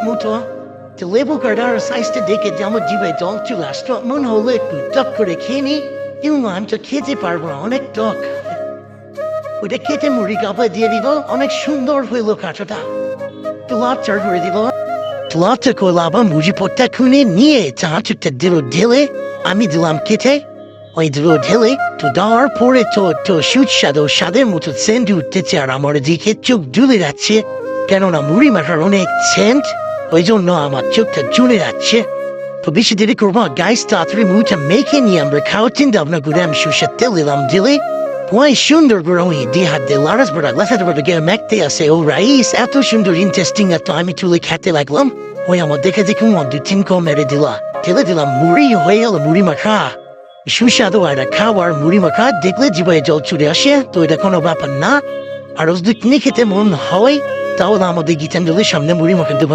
মুঠো তো লেবু কাটার সাইজটা দেখে যে আমার জিভে জল চলে আসতো, মনে হলো একটু টক করে খেয়ে নি, কিন্তু আমি তো খেতে পারবো না, অনেক টক। ওইটা খেতে মুড়ি কাপড় দিয়ে দিল, অনেক সুন্দর হইলো কাঁচাটা, তো লাচ্চার করে দিল। লাচ্চা করলে আবার মুড়ি পট্টা খুনে নিয়ে চাঁচটা দিল ঢেলে, আমি দিলাম কেটে, ওই দিল ঢেলে তো দেওয়ার পরে তো সুস্বাদু স্বাদের মতো সেন্ট উঠতেছে, আর আমার দিকে চোখ জ্বলে যাচ্ছে, কেননা মুড়ি মাখার অনেক সেন্ট, ওই জন্য আমার চোখটা জ্বলে যাচ্ছে। তো বেশি দেরি করবো গাইস, তাড়াতাড়ি মুড়িটা মেখে নিয়ে আমরা খাওয়ার চিন্তা ভাবনা করে আমি সর্ষের তেল দিলাম, দিলে ওই সুন্দর করে ওই দিয়ে হাত দিয়ে লাড়াস বড়া লাসাতে বড়া গিয়ে মেখতে আসে ও রাইস, এত সুন্দর ইন্টারেস্টিং, এত আমি তুলে খেতে লাগলাম। ওই আমার দেখে দেখে দুই তিন কম মেরে দিলা, ঢেলে দিলাম, মুড়ি হয়ে গেল মুড়ি মাখা, সুস্বাদু একটা খাবার মুড়ি মাখা, দেখলে জিভে জল চলে আসে, তো এটা কোনো ব্যাপার না। আর যদি কিনে খেতে মন হয় তাহলে আমাদের গীতাঞ্জলির সামনে মুড়ি মাখার দোকান